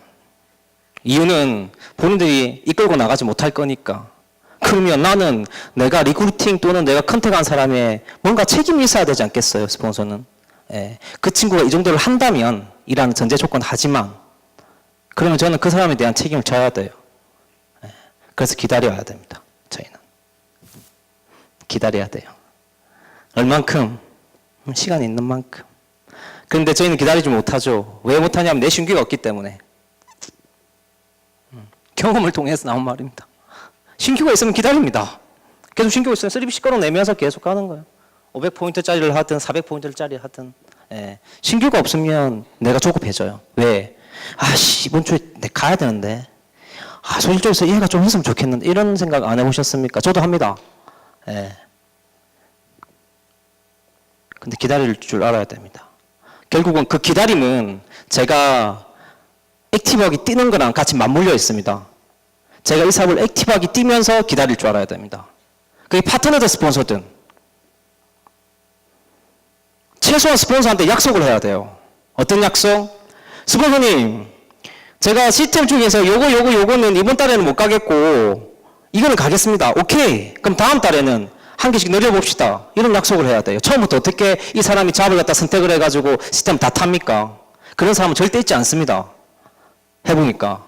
Speaker 1: 이유는 본인들이 이끌고 나가지 못할 거니까. 그러면 나는 내가 리크루팅 또는 내가 컨택한 사람의 뭔가 책임이 있어야 되지 않겠어요, 스폰서는. 예. 그 친구가 이 정도를 한다면 이라는 전제 조건 하지만 그러면 저는 그 사람에 대한 책임을 져야 돼요. 예. 그래서 기다려야 됩니다. 저희는. 기다려야 돼요. 얼만큼? 시간이 있는 만큼. 그런데 저희는 기다리지 못하죠. 왜 못하냐면 내 신규가 없기 때문에. 경험을 통해서 나온 말입니다. 신규가 있으면 기다립니다. 계속 신규가 있으면 3BC 끌어내면서 계속 가는 거예요. 500포인트짜리를 하든 400포인트짜리를 하든. 예. 신규가 없으면 내가 조급해져요. 왜? 이번 주에 내가 가야 되는데. 소실적에서 얘가 좀 했으면 좋겠는데. 이런 생각 안 해보셨습니까? 저도 합니다. 예. 근데 기다릴 줄 알아야 됩니다. 결국은 그 기다림은 제가 액티브하게 뛰는 거랑 같이 맞물려 있습니다. 제가 이 사업을 액티브하게 뛰면서 기다릴 줄 알아야 됩니다. 그게 파트너든 스폰서든 최소한 스폰서한테 약속을 해야 돼요. 어떤 약속? 스폰서님, 제가 시스템 중에서 요거는 이번 달에는 못 가겠고 이거는 가겠습니다. 오케이. 그럼 다음 달에는 한 개씩 늘려봅시다. 이런 약속을 해야 돼요. 처음부터 어떻게 이 사람이 잡을 갖다 선택을 해가지고 시스템 다 탑니까? 그런 사람은 절대 있지 않습니다. 해보니까.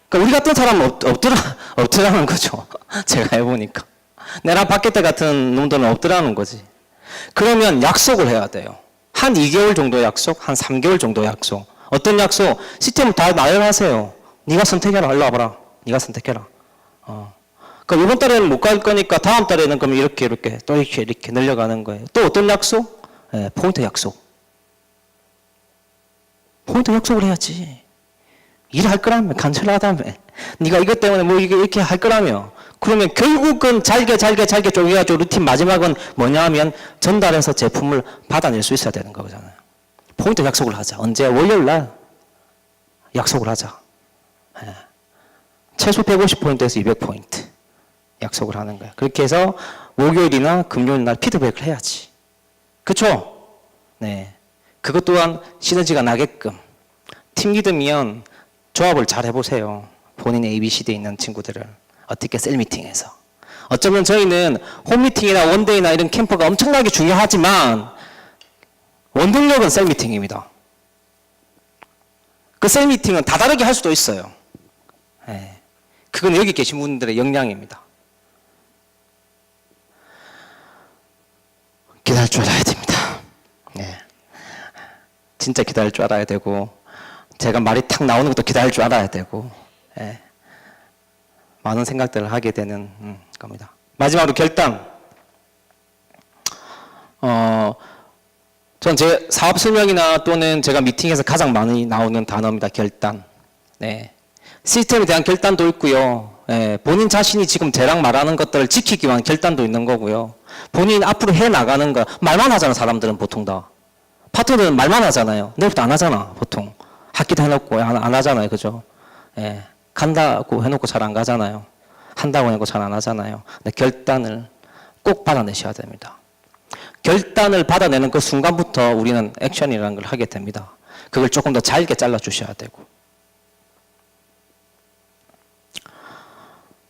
Speaker 1: 그러니까 우리 같은 사람은 없더라는 거죠. 제가 해보니까. 내랑 바켓대 같은 놈들은 없더라는 거지. 그러면 약속을 해야 돼요. 한 2개월 정도 약속, 한 3개월 정도 약속. 어떤 약속? 시스템을 다 나열하세요. 네가 선택해라. 일로 와봐라. 네가 선택해라. 그럼 이번 달에는 못 갈 거니까 다음 달에는 그럼 이렇게 또 이렇게 늘려가는 거예요. 또 어떤 약속? 포인트 약속. 포인트 약속을 해야지. 일할 거라며, 간절하다며. 네가 이것 때문에 뭐 이렇게 할 거라며. 그러면 결국은 잘게 쪼개가지고 루틴 마지막은 뭐냐 하면 전달해서 제품을 받아낼 수 있어야 되는 거잖아요. 포인트 약속을 하자. 언제? 월요일 날 약속을 하자. 최소 150포인트에서 200포인트 약속을 하는 거야. 그렇게 해서 목요일이나 금요일 날 피드백을 해야지. 그쵸? 네. 그것 또한 시너지가 나게끔 팀 리더면 조합을 잘 해보세요. 본인의 ABCD에 있는 친구들을 어떻게 셀 미팅해서. 어쩌면 저희는 홈 미팅이나 원데이나 이런 캠프가 엄청나게 중요하지만 원동력은 셀 미팅입니다. 그 셀 미팅은 다 다르게 할 수도 있어요. 네. 그건 여기 계신 분들의 역량입니다. 기다릴 줄 알아야 됩니다. 네. 진짜 기다릴 줄 알아야 되고, 제가 말이 탁 나오는 것도 기다릴 줄 알아야 되고, 네. 많은 생각들을 하게 되는 겁니다. 마지막으로 결단. 전 제 사업 설명이나 또는 제가 미팅에서 가장 많이 나오는 단어입니다. 결단. 네. 시스템에 대한 결단도 있고요. 본인 자신이 지금 대략 말하는 것들을 지키기 위한 결단도 있는 거고요. 본인 앞으로 해 나가는 거 말만 하잖아. 사람들은 보통 다. 파트너들은 말만 하잖아요. 내일부터 안 하잖아. 보통 학기도 해놓고 안 하잖아요. 그죠? 간다고 해놓고 잘 안 가잖아요. 한다고 해놓고 잘 안 하잖아요. 근데 결단을 꼭 받아내셔야 됩니다. 결단을 받아내는 그 순간부터 우리는 액션이라는 걸 하게 됩니다. 그걸 조금 더 잘게 잘라주셔야 되고.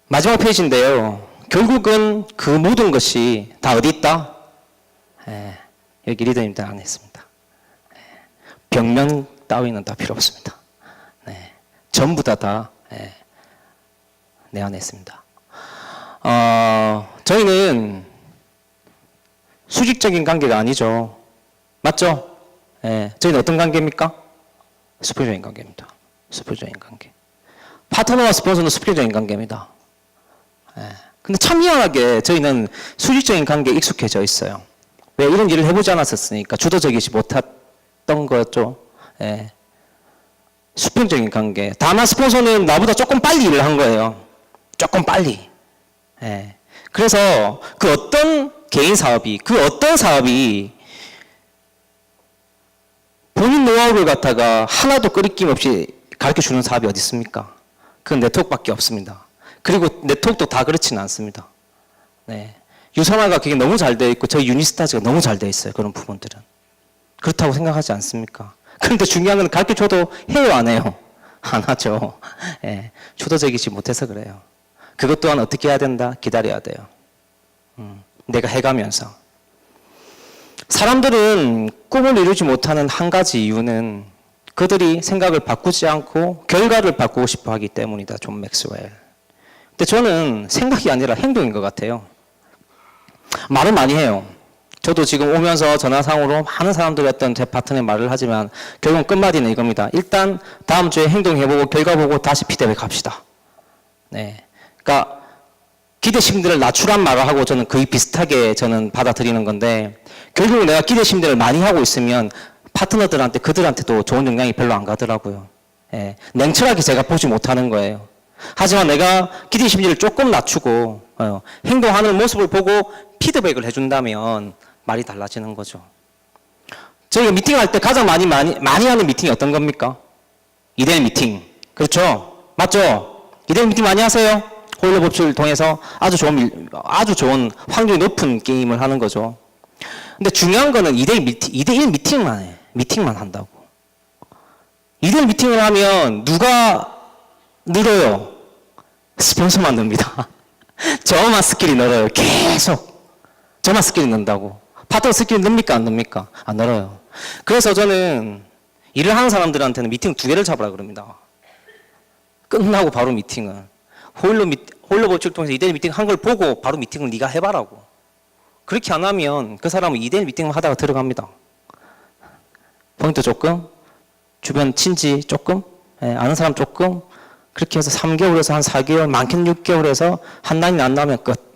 Speaker 1: 마지막 페이지인데요. 결국은 그 모든 것이 다 어디 있다? 여기 리더님들 안에 있습니다. 벽면 따위는 다 필요 없습니다. 전부 다 내 안에 있습니다. 저희는 수직적인 관계가 아니죠. 맞죠? 저희는 어떤 관계입니까? 수평적인 관계입니다. 수평적인 관계. 파트너와 스폰서는 수평적인 관계입니다. 근데 참 희한하게 저희는 수직적인 관계에 익숙해져 있어요. 왜? 이런 일을 해보지 않았었으니까. 주도적이지 못했던 거죠. 수평적인 관계. 다만 스폰서는 나보다 조금 빨리 일을 한 거예요. 조금 빨리. 그래서 그 어떤 개인 사업이, 그 어떤 사업이 본인 노하우를 갖다가 하나도 끄리낌 없이 가르쳐주는 사업이 어디 있습니까? 그건 네트워크밖에 없습니다. 그리고 네트워크도 다 그렇지는 않습니다. 유선화가 그게 너무 잘 되어 있고 저희 유니스타즈가 너무 잘 되어 있어요. 그런 부분들은. 그렇다고 생각하지 않습니까? 그런데 중요한 건 가르쳐줘도 해요, 안 해요? 안 하죠. 주도적이지 못해서 그래요. 그것 또한 어떻게 해야 된다? 기다려야 돼요. 내가 해가면서. 사람들은 꿈을 이루지 못하는 한 가지 이유는 그들이 생각을 바꾸지 않고 결과를 바꾸고 싶어 하기 때문이다. 존 맥스웰. 근데 저는 생각이 아니라 행동인 것 같아요. 말은 많이 해요. 저도 지금 오면서 전화상으로 많은 사람들이 어떤 제 파트너의 말을 하지만 결국 끝마디는 이겁니다. 일단 다음 주에 행동해보고 결과 보고 다시 피드백 합시다. 그러니까 기대심들을 낮추란 말을 하고 저는 거의 비슷하게 저는 받아들이는 건데 결국 내가 기대심들을 많이 하고 있으면 파트너들한테 그들한테도 좋은 영향이 별로 안 가더라고요. 냉철하게 제가 보지 못하는 거예요. 하지만 내가 기대심들을 조금 낮추고 행동하는 모습을 보고 피드백을 해준다면 말이 달라지는 거죠. 저희가 미팅할 때 가장 많이 하는 미팅이 어떤 겁니까? 2대1 미팅. 그렇죠? 맞죠? 2대1 미팅 많이 하세요? 호일러 법칙을 통해서 아주 좋은 확률이 높은 게임을 하는 거죠. 근데 중요한 거는 2대1 미팅만 해. 미팅만 한다고. 2대1 미팅을 하면 누가 늘어요? 스폰서만 늡니다. 저만 스킬이 늘어요. 계속. 저만 스킬이 는다고. 파트너 스킬이 늡니까 안 늡니까? 안 늘어요. 그래서 저는 일을 하는 사람들한테는 미팅 2개를 잡으라 그럽니다. 끝나고 바로 미팅을. 홀로 법칙을 통해서 2대1 미팅 한 걸 보고 바로 미팅을 네가 해봐라고. 그렇게 안 하면 그 사람은 2대1 미팅을 하다가 들어갑니다. 포인트 조금, 주변 친지 조금, 아는 사람 조금, 그렇게 해서 3개월에서 한 4개월, 많게는 6개월에서 한 단이 안 나면 끝.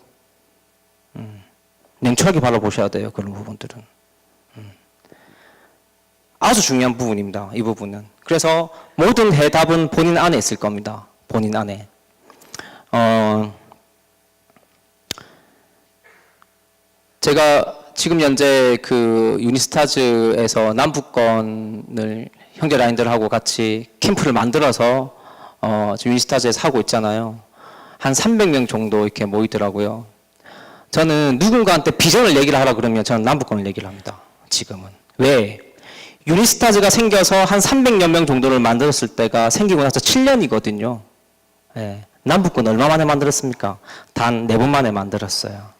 Speaker 1: 냉철하게 바라보셔야 돼요, 그런 부분들은. 아주 중요한 부분입니다, 이 부분은. 그래서 모든 해답은 본인 안에 있을 겁니다, 본인 안에. 제가 지금 현재 그 유니스타즈에서 남북권을 형제 라인들하고 같이 캠프를 만들어서 지금 유니스타즈에서 하고 있잖아요. 한 300명 정도 이렇게 모이더라고요. 저는 누군가한테 비전을 얘기를 하라 그러면 저는 남북권을 얘기를 합니다. 지금은. 왜? 유니스타즈가 생겨서 한 300여 명 정도를 만들었을 때가 생기고 나서 7년이거든요. 예. 남북권 얼마 만에 만들었습니까? 단 4번 만에 만들었어요.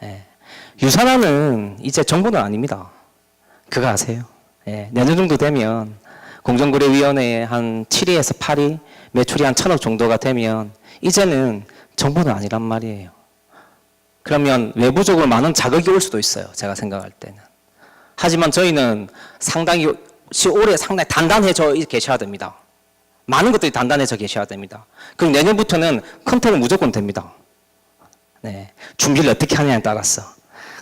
Speaker 1: 예. 유산화는 이제 정부는 아닙니다. 그거 아세요? 예. 내년 정도 되면 공정거래위원회에 한 7위에서 8위, 매출이 한 1,000억 정도가 되면 이제는 정부는 아니란 말이에요. 그러면 외부적으로 많은 자극이 올 수도 있어요. 제가 생각할 때는. 하지만 저희는 상당히 올해 상당히 단단해져 계셔야 됩니다. 많은 것들이 단단해져 계셔야 됩니다. 그럼 내년부터는 컨택은 무조건 됩니다. 네. 준비를 어떻게 하냐에 따라서.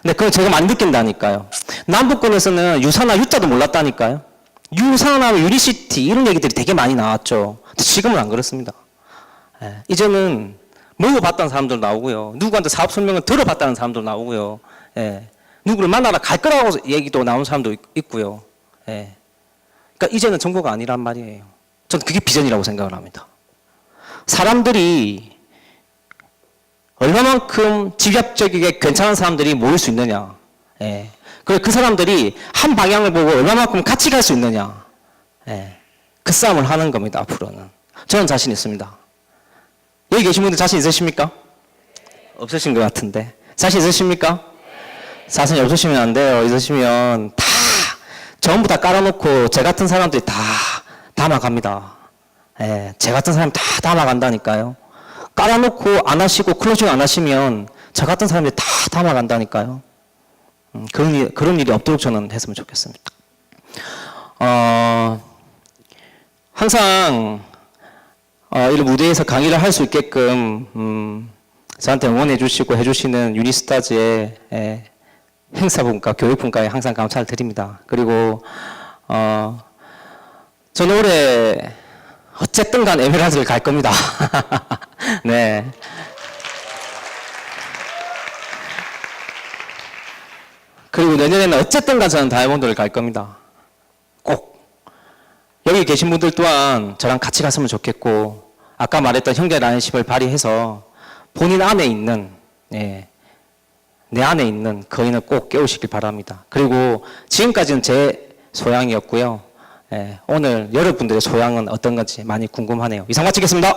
Speaker 1: 근데 그건 제가 많이 느낀다니까요. 남북권에서는 유산화 U자도 몰랐다니까요. 유산화, 유리시티 이런 얘기들이 되게 많이 나왔죠. 지금은 안 그렇습니다. 네. 이제는 먹어봤다는 사람들 나오고요. 누구한테 사업 설명을 들어봤다는 사람도 나오고요. 예. 누구를 만나러 갈 거라고 얘기도 나온 사람도 있고요. 예. 그러니까 이제는 정보가 아니란 말이에요. 저는 그게 비전이라고 생각을 합니다. 사람들이 얼마만큼 집약적이게 괜찮은 사람들이 모일 수 있느냐. 예. 그리고 그 사람들이 한 방향을 보고 얼마만큼 같이 갈 수 있느냐. 예. 그 싸움을 하는 겁니다, 앞으로는. 저는 자신 있습니다. 여기 계신 분들 자신 있으십니까? 없으신 것 같은데. 자신 있으십니까? 자신이 없으시면 안 돼요. 있으시면 다, 전부 다 깔아놓고 제 같은 사람들이 다 담아갑니다. 예, 제 같은 사람 다 담아간다니까요. 깔아놓고 안 하시고 클로징 안 하시면 저 같은 사람들이 다 담아간다니까요. 그런 일이 없도록 저는 했으면 좋겠습니다. 항상 이런 무대에서 강의를 할 수 있게끔 저한테 응원해 주시고 해주시는 유니스타즈의 행사분과 교육분과에 항상 감사를 드립니다. 그리고 저는 올해 어쨌든 간 에메랄드를 갈 겁니다. 네. 그리고 내년에는 어쨌든 간 저는 다이아몬드를 갈 겁니다. 꼭. 여기 계신 분들 또한 저랑 같이 갔으면 좋겠고, 아까 말했던 형제 라인십을 발휘해서 본인 안에 있는, 내 안에 있는 거인을 꼭 깨우시길 바랍니다. 그리고 지금까지는 제 소양이었고요. 오늘 여러분들의 소양은 어떤 건지 많이 궁금하네요. 이상 마치겠습니다.